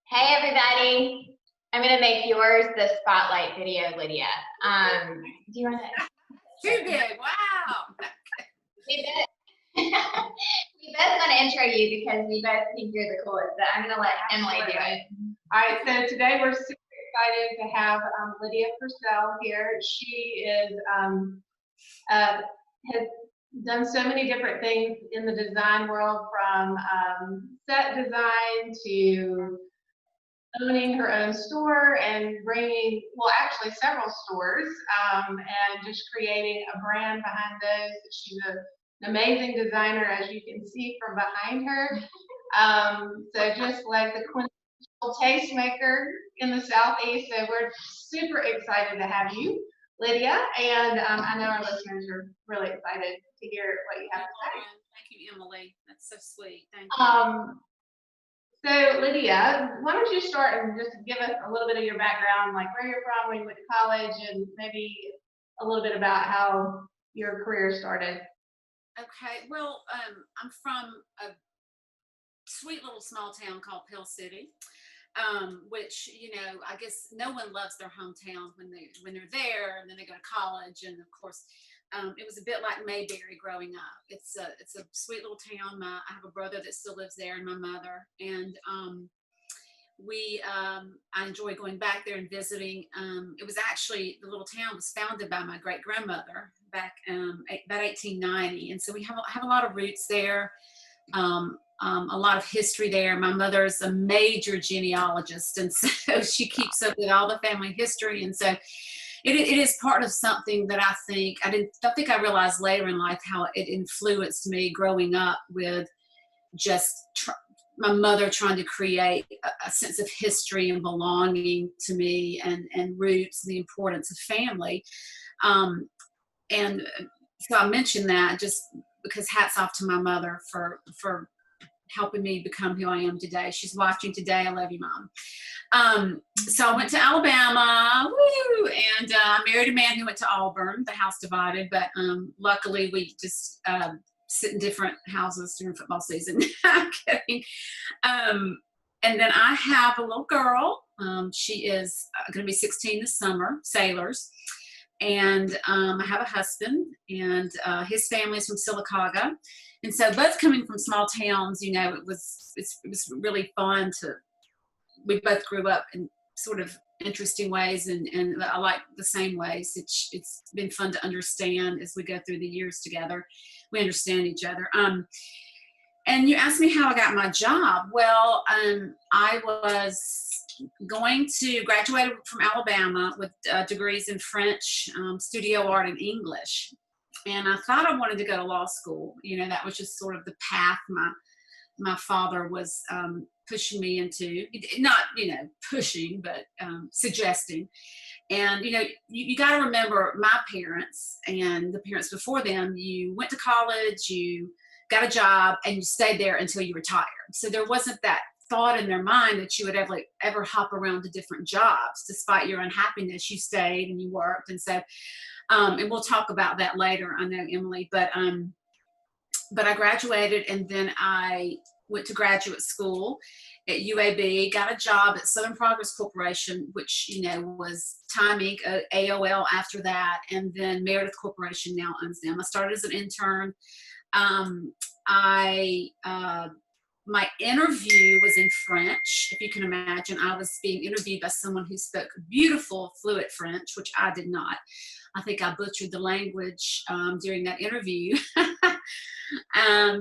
Hey everybody. I'm gonna make yours the spotlight video, Lydia. Do you want to? Too good. Wow. We both, we both want to intro you because we both think you're the coolest. But I'm gonna let Emily do it. All right, so today we're super excited to have Lydia Pursell here. She is has done so many different things in the design world, from set design to owning her own store and bringing, well, actually several stores, and just creating a brand behind those. She's an amazing designer, as you can see from behind her. So just like the quintessential tastemaker in the Southeast. So we're super excited to have you, Lydia, and I know our listeners are really excited to hear what you have to say. Thank you, Emily. That's so sweet. Thank you. So Lydia, why don't you start and just give us a little bit of your background, like where you're from, when you went to college, and maybe a little bit about how your career started. Okay, well, I'm from a sweet little small town called Pell City, which, you know, I guess no one loves their hometown when they're there, and then they go to college, and of course, it was a bit like Mayberry growing up. It's a sweet little town. I have a brother that still lives there, and my mother, and I enjoy going back there and visiting. It was actually, the little town was founded by my great grandmother back about 1890, and so we have a lot of roots there. A lot of history there. My mother's a major genealogist, and so she keeps up with all the family history, and so it is part of something that I don't think I realized later in life how it influenced me growing up, with just my mother trying to create a sense of history and belonging to me, and roots, and the importance of family. And so I mentioned that just because hats off to my mother for helping me become who I am today. She's watching today. I love you, Mom. So I went to Alabama, woo, and married a man who went to Auburn. The house divided, but luckily we just sit in different houses during football season. I'm kidding. And then I have a little girl. She is going to be 16 this summer, Sailors. And I have a husband, and his family is from Sylacauga. And so both coming from small towns, you know, it was really fun we both grew up in sort of interesting ways, and I like the same ways. It's been fun to understand as we go through the years together. We understand each other. And you asked me how I got my job. Well, I was going to graduate from Alabama with degrees in French, studio art, and English. And I thought I wanted to go to law school. You know, that was just sort of the path my father was pushing me into. Not, you know, pushing, but suggesting. And, you know, you got to remember my parents and the parents before them. You went to college, you got a job, and you stayed there until you retired. So there wasn't that thought in their mind that you would ever hop around to different jobs. Despite your unhappiness, you stayed and you worked. And so, and we'll talk about that later, I know, Emily, but I graduated, and then I went to graduate school at UAB, got a job at Southern Progress Corporation, which, you know, was Time Inc., AOL after that, and then Meredith Corporation now owns them. I started as an intern. My interview was in French. If you can imagine, I was being interviewed by someone who spoke beautiful, fluent French, which I did not. I think I butchered the language during that interview.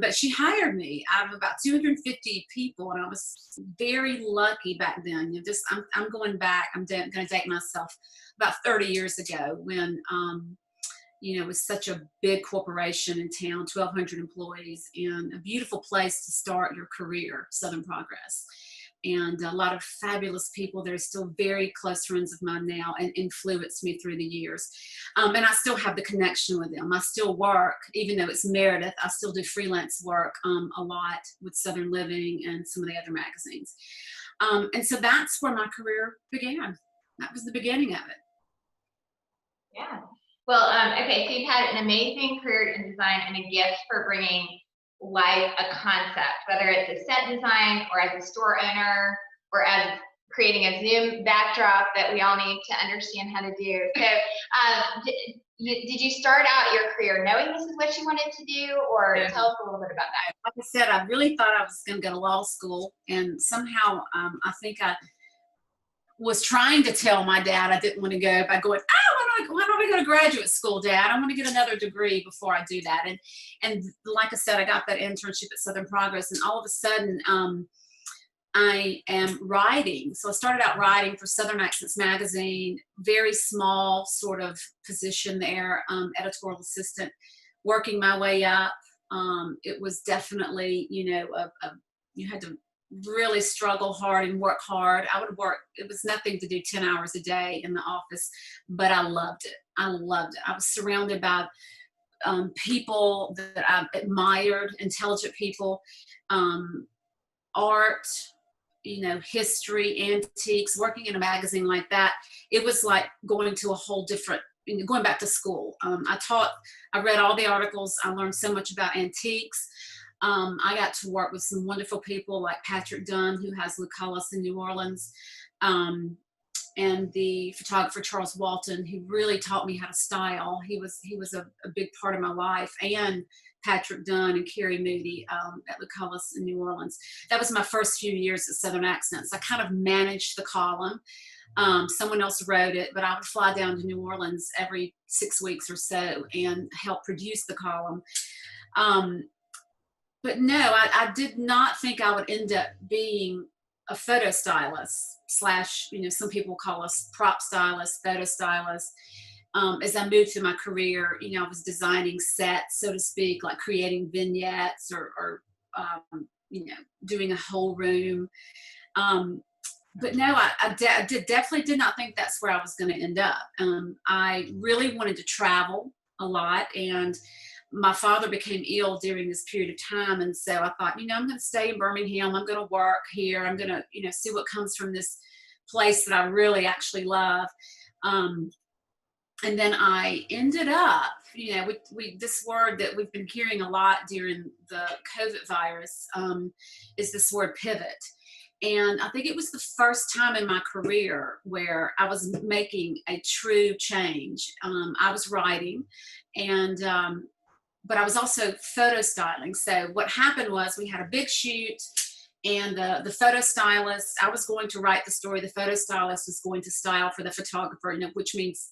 But she hired me out of about 250 people, and I was very lucky back then. You know, I'm going back. I'm going to date myself about 30 years ago when. You know, it was such a big corporation in town, 1,200 employees, and a beautiful place to start your career, Southern Progress. And a lot of fabulous people. They're still very close friends of mine now, and influenced me through the years. And I still have the connection with them. I still work, even though it's Meredith, I still do freelance work a lot with Southern Living and some of the other magazines. And so that's where my career began. That was the beginning of it. Yeah. Well, okay, so you've had an amazing career in design and a gift for bringing life a concept, whether it's a set design or as a store owner or as creating a Zoom backdrop that we all need to understand how to do. So did you start out your career knowing this is what you wanted to do, or tell us a little bit about that? Like I said, I really thought I was going to go to law school, and somehow I think I was trying to tell my dad I didn't want to go by going, why don't I go to graduate school, Dad? I want to get another degree before I do that. And like I said, I got that internship at Southern Progress, and all of a sudden, I am writing. So I started out writing for Southern Accents magazine, very small sort of position there, editorial assistant, working my way up. It was definitely, you had to really struggle hard and work hard. I would work, it was nothing to do 10 hours a day in the office, but I loved it. I loved it. I was surrounded by people that I admired, intelligent people, art, history, antiques. Working in a magazine like that, it was like going to a whole different, going back to school. I read all the articles. I learned so much about antiques. I got to work with some wonderful people like Patrick Dunn, who has Lucullus in New Orleans, and the photographer Charles Walton, who really taught me how to style. He was a big part of my life, and Patrick Dunn and Carrie Moody at Lucullus in New Orleans. That was my first few years at Southern Accents. I kind of managed the column. Someone else wrote it, but I would fly down to New Orleans every 6 weeks or so and help produce the column. But no, I did not think I would end up being a photo stylist / some people call us prop stylists, photo stylists. As I moved through my career, I was designing sets, so to speak, like creating vignettes or doing a whole room. But no, I definitely did not think that's where I was going to end up. I really wanted to travel a lot, and my father became ill during this period of time. And so I thought, I'm going to stay in Birmingham. I'm going to work here. I'm going to, see what comes from this place that I really actually love. And then I ended up, this word that we've been hearing a lot during the COVID virus is this word pivot. And I think it was the first time in my career where I was making a true change. I was writing, and but I was also photo styling. So what happened was we had a big shoot, and the photo stylist, I was going to write the story. The photo stylist was going to style for the photographer, which means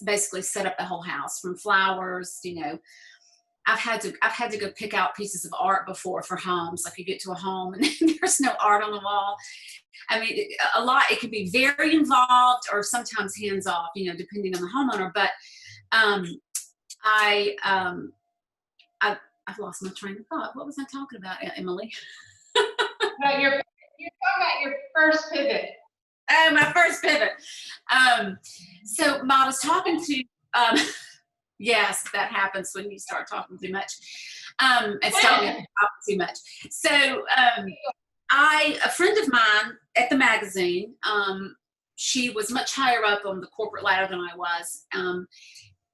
basically set up the whole house from flowers. I've had to go pick out pieces of art before for homes. Like you get to a home and there's no art on the wall. I mean, it can be very involved or sometimes hands off, depending on the homeowner. But I've lost my train of thought. What was I talking about, Emily? You're talking about your first pivot. Oh, my first pivot. So I was talking to, yes, that happens when you start talking too much. And stop me talking too much. So a friend of mine at the magazine, she was much higher up on the corporate ladder than I was.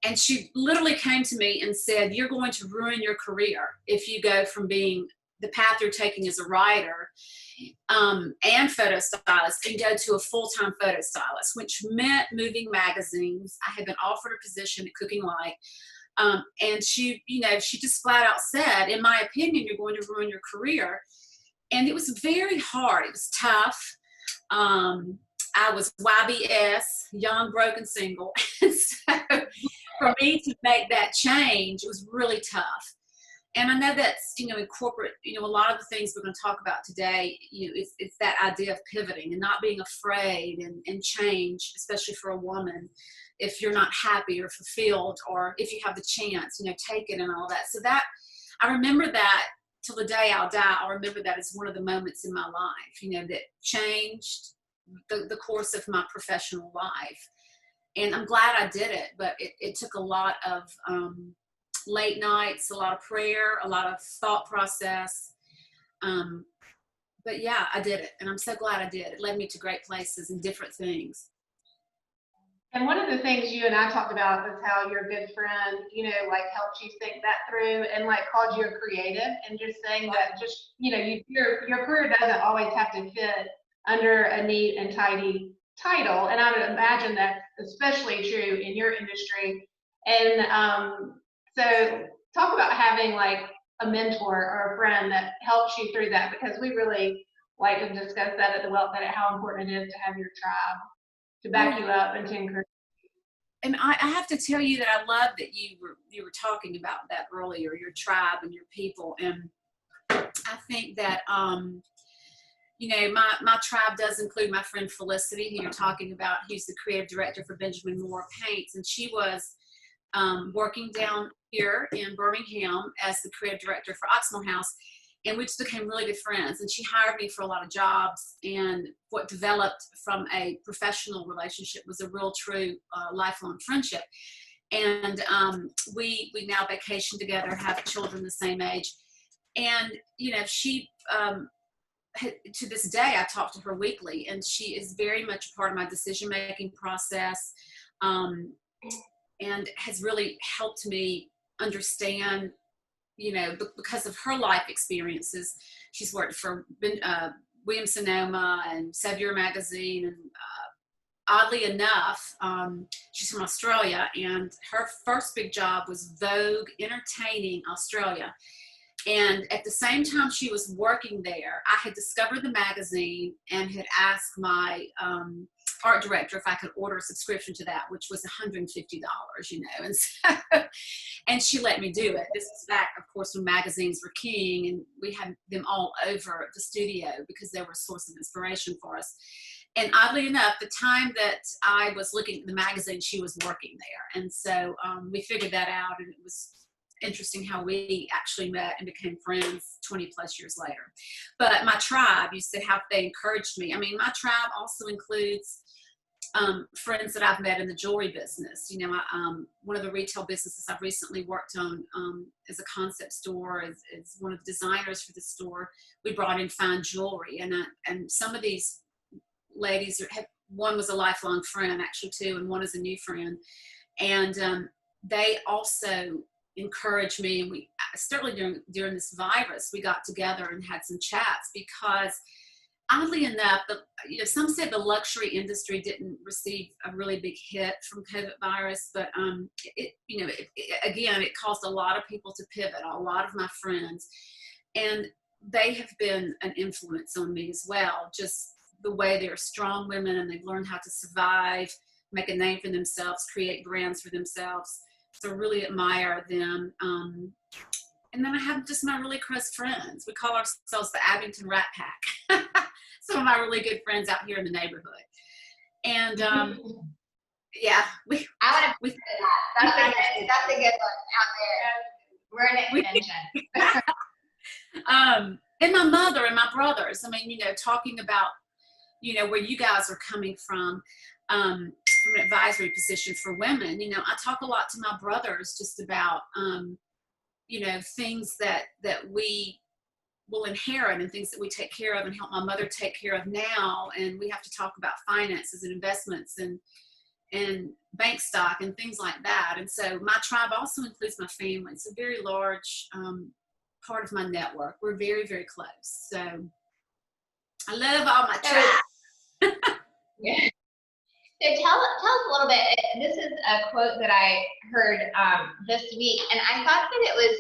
And she literally came to me and said, "You're going to ruin your career if you go from being the path you're taking as a writer and photo stylist and go to a full-time photo stylist," which meant moving magazines. I had been offered a position at Cooking Light. And she just flat out said, "In my opinion, you're going to ruin your career." And it was very hard. It was tough. I was YBS, young, broken, single. And so for me to make that change, it was really tough. And I know that's, in corporate, a lot of the things we're going to talk about today, it's that idea of pivoting and not being afraid and change, especially for a woman, if you're not happy or fulfilled, or if you have the chance, take it and all that. So that, I remember that till the day I'll die. I'll remember that as one of the moments in my life, that changed the course of my professional life. And I'm glad I did it, but it took a lot of late nights, a lot of prayer, a lot of thought process. But yeah, I did it, and I'm so glad I did. It led me to great places and different things. And one of the things you and I talked about is how your good friend, helped you think that through and called you a creative, and just saying that your career doesn't always have to fit under a neat and tidy title. And I would imagine that's especially true in your industry. And so talk about having like a mentor or a friend that helps you through that, because we really like to discuss that at the Wealth Edit, how important it is to have your tribe to back you up and to encourage. And I have to tell you that I love that you were talking about that earlier, your tribe and your people. And I think that, you know, my tribe does include my friend Felicity, who you're talking about, who's the creative director for Benjamin Moore Paints. And she was working down here in Birmingham as the creative director for Oxmoor House. And we just became really good friends. And she hired me for a lot of jobs. And what developed from a professional relationship was a real, true, lifelong friendship. And we now vacation together, have children the same age. And, you know, she, to this day, I talk to her weekly, and she is very much a part of my decision-making process, and has really helped me understand, you know, because of her life experiences. She's worked for Williams-Sonoma and Sevier Magazine, and oddly enough, she's from Australia, and her first big job was Vogue Entertaining Australia. And at the same time she was working there, I had discovered the magazine and had asked my art director if I could order a subscription to that, which was $150, you know, and so, and she let me do it. This is back, of course, when magazines were king, and we had them all over the studio because they were a source of inspiration for us. And oddly enough, the time that I was looking at the magazine, she was working there. And so we figured that out, and it was interesting how we actually met and became friends 20 plus years later. But my tribe, you said how they encouraged me. I mean, my tribe also includes friends that I've met in the jewelry business. You know, one of the retail businesses I've recently worked on is a concept store, as one of the designers for the store. We brought in fine jewelry, and some of these ladies one was a lifelong friend, actually, too, and one is a new friend. And they also encouraged me, and we certainly during this virus, we got together and had some chats, because oddly enough, you know, some said the luxury industry didn't receive a really big hit from COVID virus, but you know, again, it caused a lot of people to pivot, a lot of my friends, and they have been an influence on me as well. Just the way they're strong women, and they've learned how to survive, make a name for themselves, create brands for themselves. So really admire them. And then I have just my really close friends. We call ourselves the Abington Rat Pack. Some of my really good friends out here in the neighborhood. And yeah, I want to that. That's a good one out there. We're an extension. And my mother and my brothers. I mean, you know, talking about, you know, where you guys are coming from an advisory position for women. You know, I talk a lot to my brothers just about, you know, things that we will inherit and things that we take care of and help my mother take care of now. And we have to talk about finances and investments and bank stock and things like that. And so my tribe also includes my family. It's a very large part of my network. We're very, very close. So I love all my tribe. Yeah. So tell us a little bit. This is a quote that I heard this week, and I thought that it was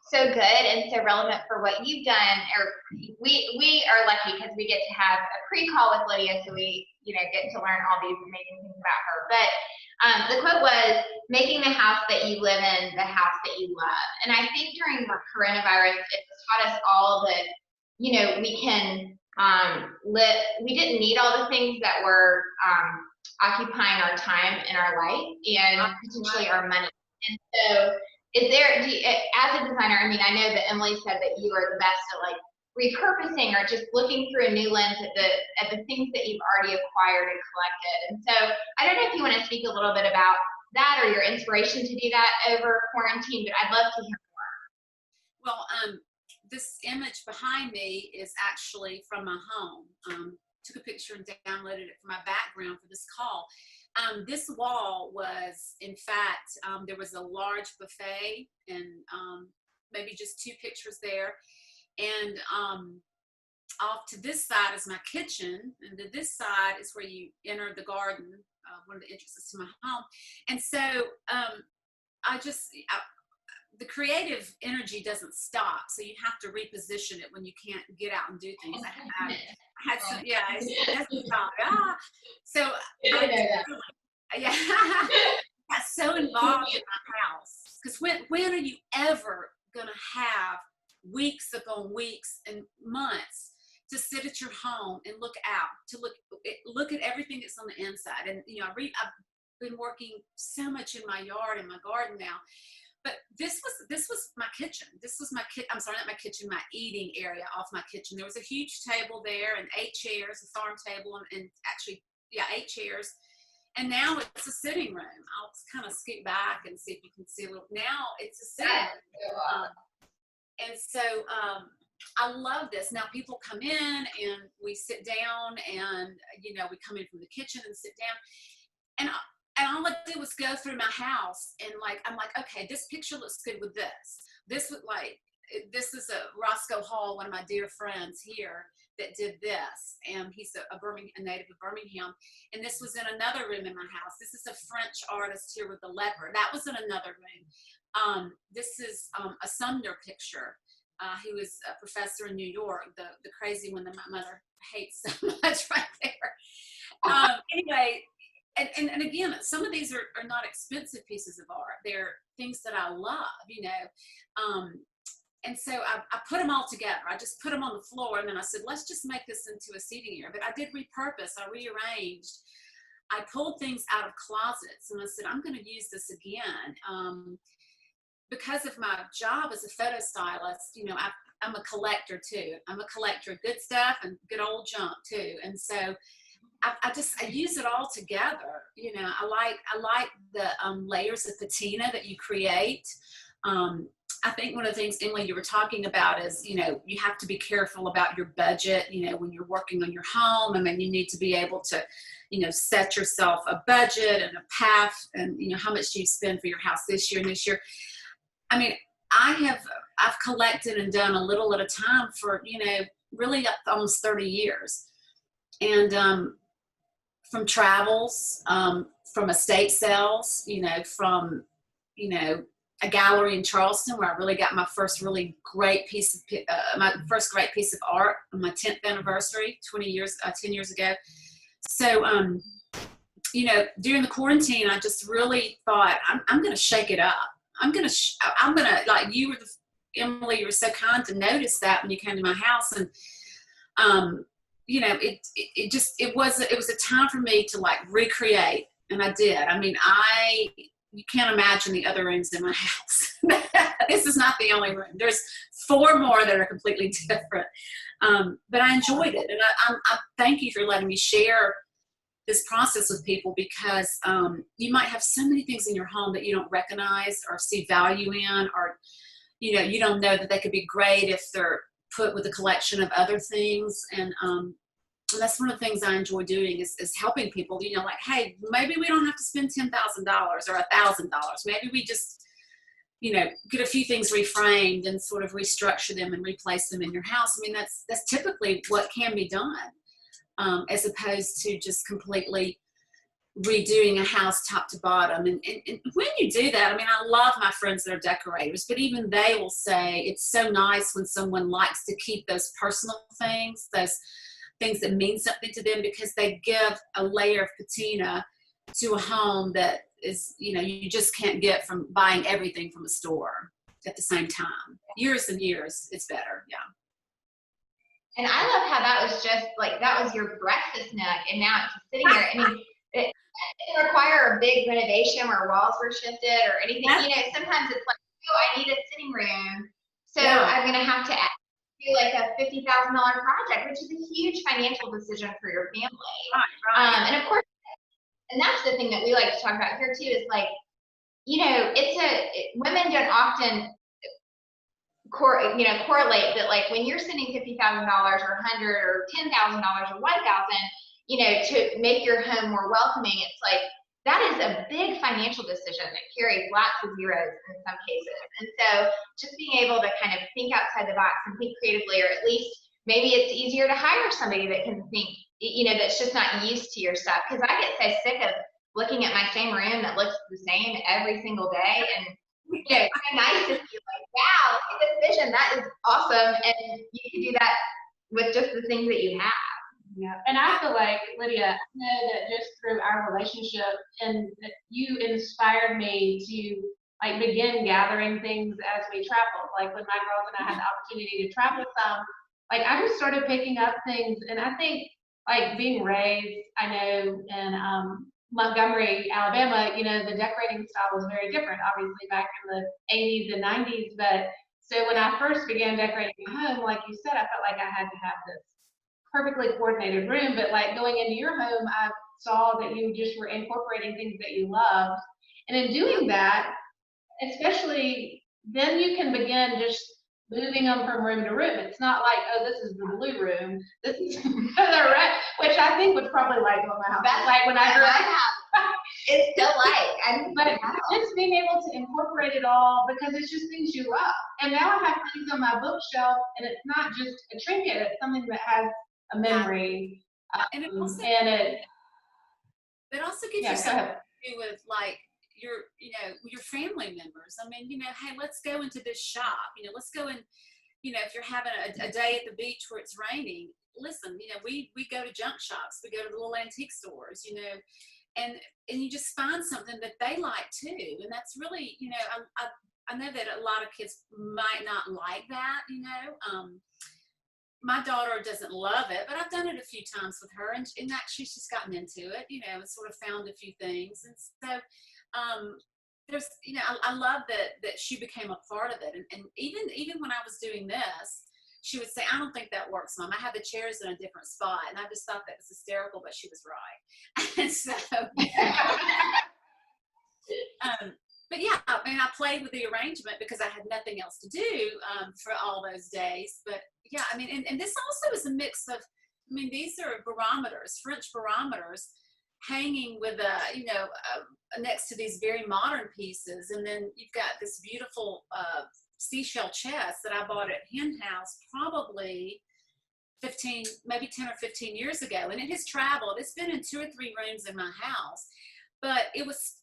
so good and so relevant for what you've done. Or we are lucky because we get to have a pre-call with Lydia, so we get to learn all these amazing things about her. But the quote was, "Making the house that you live in the house that you love." And I think during the coronavirus, it's taught us all that we can live. We didn't need all the things that were occupying our time in our life and potentially our money. And so is there, as a designer, I mean, I know that Emily said that you are the best at like repurposing or just looking through a new lens at the things that you've already acquired and collected. And so I don't know if you want to speak a little bit about that or your inspiration to do that over quarantine, but I'd love to hear more. Well, this image behind me is actually from my home. Took a picture and downloaded it for my background for this call. This wall was, in fact, there was a large buffet and maybe just 2 pictures there. And off to this side is my kitchen, and to this side is where you enter the garden, one of the entrances to my home. And so the creative energy doesn't stop, so you have to reposition it when you can't get out and do things. I had some, yeah, it doesn't stop. So yeah, I got so involved in my house, because when are you ever gonna have weeks upon weeks and months to sit at your home and look out, to look at everything that's on the inside? And I've been working so much in my yard and my garden now, but this was my kitchen. This was my I'm sorry, not my kitchen, my eating area off my kitchen. There was a huge table there and 8 chairs, a farm table, and actually, 8 chairs. And now it's a sitting room. I'll kind of scoot back and see if you can see a little. Now it's a sitting room. And so I love this. Now people come in and we sit down, and we come in from the kitchen and sit down, and all I did was go through my house, and I'm like, okay, this picture looks good with this. This is a Roscoe Hall, one of my dear friends here, that did this, and he's a native of Birmingham. And this was in another room in my house. This is a French artist here with the leopard. That was in another room. This is a Sumner picture. He was a professor in New York, the crazy one that my mother hates so much right there. Anyway, and again, some of these are not expensive pieces of art. They're things that I love, and so I put them all together. I just put them on the floor, and then I said, let's just make this into a seating area. But I did repurpose. I rearranged. I pulled things out of closets, and I said, I'm going to use this again. Because of my job as a photo stylist, I'm a collector too. I'm a collector of good stuff and good old junk too. And so I use it all together. I like the layers of patina that you create. I think one of the things, Emily, you were talking about is, you have to be careful about your budget, when you're working on your home. I mean, you need to be able to, set yourself a budget and a path, and, how much do you spend for your house this year and this year. I mean, I've collected and done a little at a time for, really almost 30 years. And from travels, from estate sales, from, a gallery in Charleston where I really got my first really great piece of, my first great piece of art on my 10th anniversary, 10 years ago. So, during the quarantine, I just really thought, I'm going to shake it up. I'm gonna like Emily, you were so kind to notice that when you came to my house, and it was a time for me to recreate, and I did. I mean, you can't imagine the other rooms in my house. This is not the only room. There's 4 more that are completely different, but I enjoyed it, and I thank you for letting me share this process with people, because you might have so many things in your home that you don't recognize or see value in, or you don't know that they could be great if they're put with a collection of other things. And that's one of the things I enjoy doing is helping people, hey, maybe we don't have to spend $10,000 or $1,000. Maybe we just get a few things reframed and sort of restructure them and replace them in your house. I mean, that's typically what can be done. As opposed to just completely redoing a house top to bottom. And when you do that, I mean, I love my friends that are decorators, but even they will say it's so nice when someone likes to keep those personal things, those things that mean something to them, because they give a layer of patina to a home that is, you just can't get from buying everything from a store at the same time. Years and years, it's better, yeah. And I love how that was just that was your breakfast nook, and now it's sitting there. I mean, it didn't require a big renovation where walls were shifted or anything. Sometimes it's I need a sitting room, so I'm going to have to do a $50,000 project, which is a huge financial decision for your family. Right. And of course, and that's the thing that we like to talk about here too, is women don't often correlate that when you're spending $50,000 or $100,000 or $10,000 or $1,000, to make your home more welcoming, it's that is a big financial decision that carries lots of zeros in some cases. And so just being able to kind of think outside the box and think creatively, or at least maybe it's easier to hire somebody that can think, you know, that's just not used to your stuff. Cause I get so sick of looking at my same room that looks the same every single day. And, you know, it's so nice to see like, wow, look at this vision. That is awesome. And you can do that with just the things that you have. Yeah, and I feel like, Lydia, I know that just through our relationship and that you inspired me to like begin gathering things as we traveled. Like when my girls and I had the opportunity to travel some, like I just started picking up things. And I think like being raised, I know in Montgomery, Alabama, you know, the decorating style was very different, obviously back in the 80s and 90s. But so when I first began decorating my home, like you said, I felt like I had to have this perfectly coordinated room, but like going into your home, I saw that you just were incorporating things that you loved. And in doing that, especially then you can begin just moving them from room to room. It's not like, oh, this is the blue room, this is the red, which I think would probably like what my house is like when I grew up. It's still like, but just being able to incorporate it all because it's just things you love. And now I have things on my bookshelf and it's not just a trinket, it's something that has a memory. And it also, it also gives you something to do with like your family members. I mean, you know, hey, let's go into this shop. You know, let's go and, you know, if you're having a day at the beach where it's raining, listen, you know, we go to junk shops, we go to the little antique stores, you know, and you just find something that they like too. And that's really, you know, I know that a lot of kids might not like that, you know. My daughter doesn't love it, but I've done it a few times with her, and actually she's gotten into it, you know, and sort of found a few things. And so there's, you know, I love that she became a part of it. And even when I was doing this, she would say, I don't think that works, Mom. I have the chairs in a different spot. And I just thought that was hysterical, but she was right. And so, but yeah, I mean, I played with the arrangement because I had nothing else to do for all those days. But yeah, I mean, and this also is a mix of, I mean, these are barometers, French barometers, hanging with you know, next to these very modern pieces. And then you've got this beautiful seashell chest that I bought at Hen House probably maybe 10 or 15 years ago. And it has traveled. It's been in 2 or 3 rooms in my house, but it was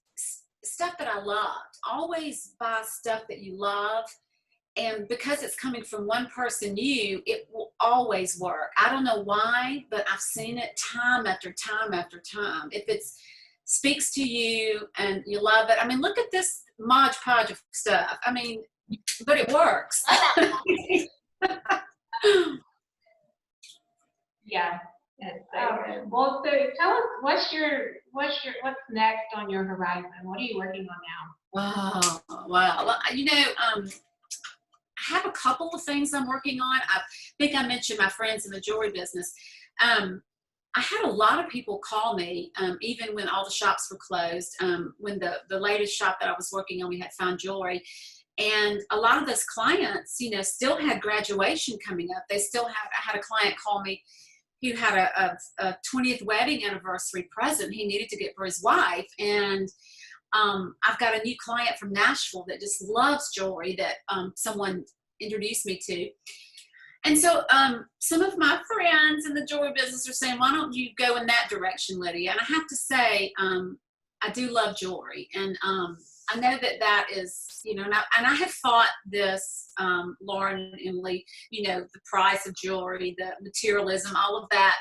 stuff that I loved. Always buy stuff that you love. And because it's coming from one person, it will always work. I don't know why, but I've seen it time after time after time. If it speaks to you and you love it. I mean, look at this Mod Podge of stuff. I mean, but it works. Yeah. Well, so tell us what's next on your horizon? What are you working on now? Oh, well, you know, I have a couple of things I'm working on. I think I mentioned my friends in the jewelry business. I had a lot of people call me, even when all the shops were closed, when the latest shop that I was working on, we had Fine Jewelry. And a lot of those clients, you know, still had graduation coming up. I had a client call me who had a 20th wedding anniversary present he needed to get for his wife. And I've got a new client from Nashville that just loves jewelry that someone introduced me to. And so some of my friends in the jewelry business are saying, why don't you go in that direction, Lydia? And I have to say, I do love jewelry. And I know that is, you know, and I have fought this, Lauren and Emily, you know, the price of jewelry, the materialism, all of that,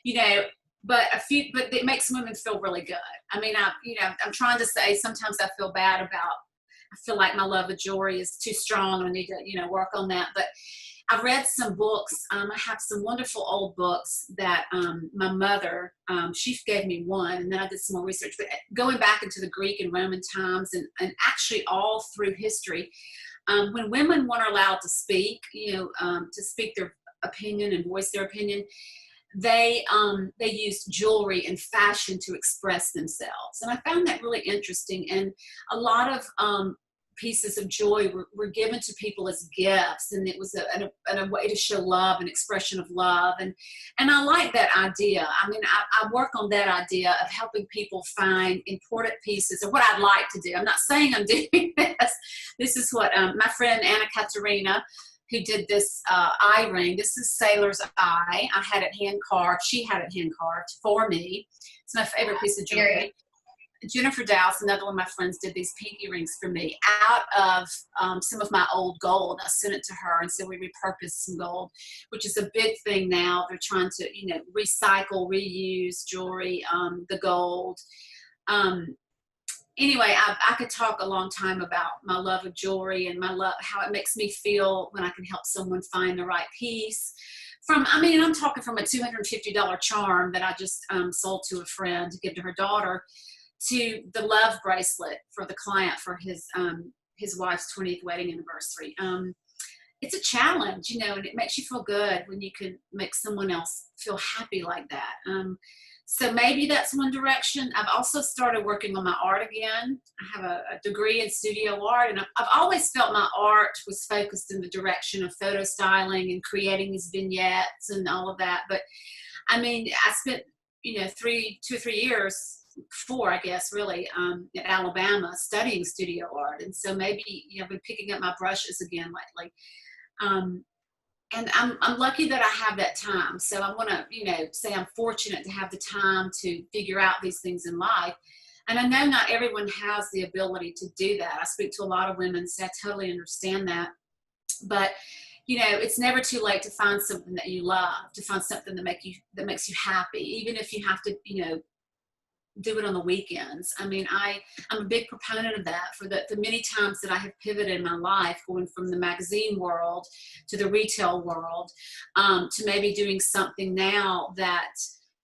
you know, but it makes women feel really good. I mean, I'm trying to say sometimes I feel bad I feel like my love of jewelry is too strong. I need to, you know, work on that. But I've read some books. I have some wonderful old books that my mother, she gave me one, and then I did some more research. But going back into the Greek and Roman times and actually all through history, when women weren't allowed to speak, you know, to speak their opinion and voice their opinion, they used jewelry and fashion to express themselves. And I found that really interesting. And a lot of pieces of jewelry were given to people as gifts, and it was a way to show love, an expression of love. And I like that idea. I mean, I work on that idea of helping people find important pieces, or what I'd like to do. I'm not saying I'm doing this. This is what my friend Anna Katerina, who did this eye ring. This is Sailor's Eye. I had it hand carved. She had it hand carved for me. It's my favorite piece of jewelry. Jennifer Dowse, another one of my friends, did these pinky rings for me out of some of my old gold. I sent it to her, and so we repurposed some gold, which is a big thing now. They're trying to, recycle, reuse jewelry, the gold. Anyway, I could talk a long time about my love of jewelry and my love, how it makes me feel when I can help someone find the right piece. I'm talking from a $250 charm that I just sold to a friend to give to her daughter, to the love bracelet for the client for his wife's 20th wedding anniversary. It's a challenge, and it makes you feel good when you can make someone else feel happy like that. So maybe that's one direction. I've also started working on my art again. I have a degree in studio art, and I've always felt my art was focused in the direction of photo styling and creating these vignettes and all of that. But I spent, 2 or 3 years, 4, I guess, really, at Alabama studying studio art. And so maybe, I've been picking up my brushes again lately. And I'm lucky that I have that time. So I want to, say I'm fortunate to have the time to figure out these things in life. And I know not everyone has the ability to do that. I speak to a lot of women, so I totally understand that. But, it's never too late to find something that you love, to find something that makes you happy, even if you have to, do it on the weekends. I'm a big proponent of that for the many times that I have pivoted in my life, going from the magazine world to the retail world, to maybe doing something now that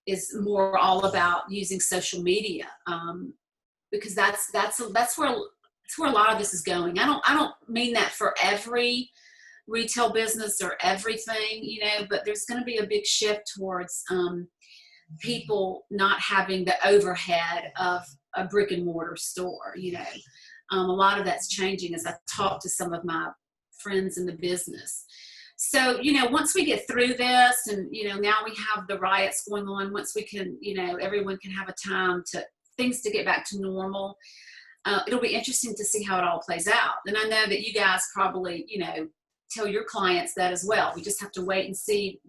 is more all about using social media, because that's where a lot of this is going. I don't mean that for every retail business or everything, but there's going to be a big shift towards people not having the overhead of a brick and mortar store. A lot of that's changing as I talk to some of my friends in the business. So, once we get through this and, now we have the riots going on, once we can, everyone can have a time things to get back to normal, it'll be interesting to see how it all plays out. And I know that you guys probably, tell your clients that as well. We just have to wait and see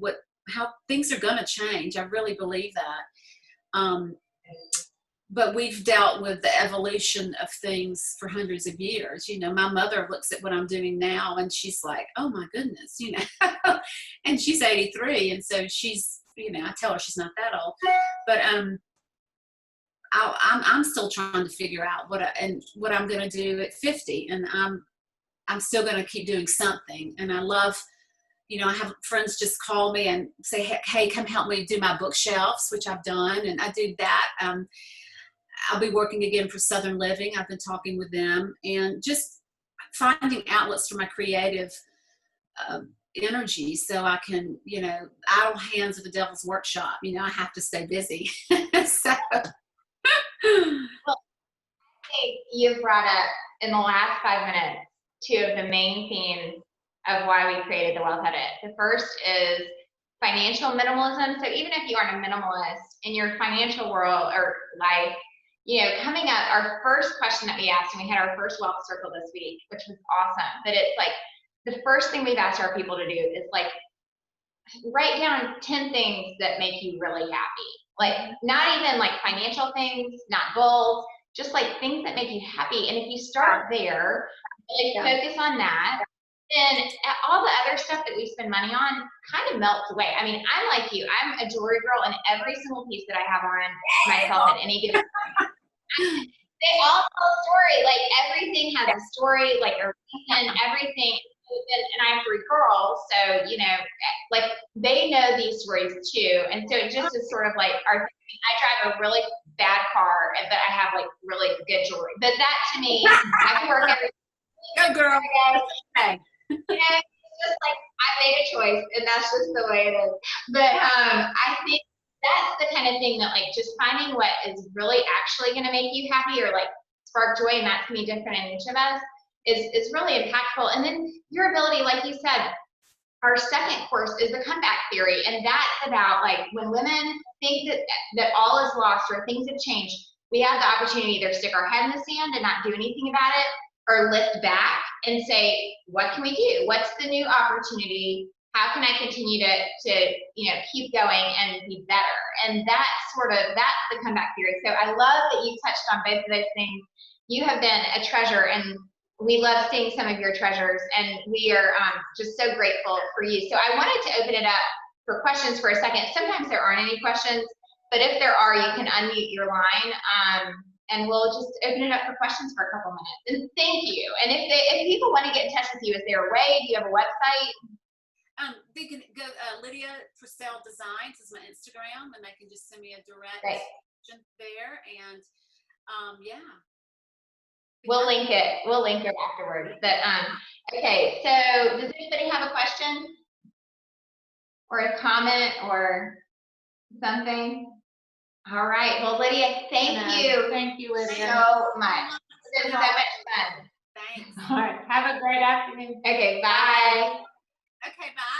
how things are going to change. I really believe that. But we've dealt with the evolution of things for hundreds of years. My mother looks at what I'm doing now and she's like, oh my goodness, and she's 83. And so she's, I tell her she's not that old, but I'm still trying to figure out what I'm going to do at 50. And I'm still going to keep doing something. And I love, I have friends just call me and say, hey, come help me do my bookshelves, which I've done. And I do that. I'll be working again for Southern Living. I've been talking with them and just finding outlets for my creative energy so I can, idle hands of the devil's workshop. I have to stay busy. So. Well, I think you've brought up in the last 5 minutes 2 of the main themes of why we created the Wealth Edit. The first is financial minimalism. So even if you aren't a minimalist in your financial world or life, coming up, our first question that we asked, and we had our first wealth circle this week, which was awesome. But it's like the first thing we've asked our people to do is like write down 10 things that make you really happy. Like not even like financial things, not goals, just like things that make you happy. And if you start there, really focus on that, then all the other stuff that we spend money on kind of melts away. I'm like you. I'm a jewelry girl, and every single piece that I have on myself at any given time, they all tell a story. Like everything has a story, like a reason, everything. And I have 3 girls, so like they know these stories too. And so it just is sort of like I drive a really bad car, but I have like really good jewelry. But that to me, I can work every Good girl. day. It's just like I made a choice, and that's just the way it is. But I think that's the kind of thing that like just finding what is really actually going to make you happy or like spark joy, and that's going to be different in each of us, is really impactful. And then your ability, like you said, our second course is the comeback theory, and that's about like when women think that all is lost or things have changed, we have the opportunity to either stick our head in the sand and not do anything about it, or lift back and say, what can we do? What's the new opportunity? How can I continue to keep going and be better? And that's the comeback period. So I love that you touched on both of those things. You have been a treasure, and we love seeing some of your treasures, and we are just so grateful for you. So I wanted to open it up for questions for a second. Sometimes there aren't any questions, but if there are, you can unmute your line, and we'll just open it up for questions for a couple minutes. And thank you. And if people want to get in touch with you, is there a way? Do you have a website? They can go, Lydia Pursell Designs is my Instagram, and they can just send me a direct message there. And yeah. We'll link it. We'll link it afterwards. But okay, so does anybody have a question or a comment or something? All right. Well, Lydia, thank you. Thank you, Lydia. So much. It's been so much fun. Thanks. All right. Have a great afternoon. Okay, bye. Okay, bye.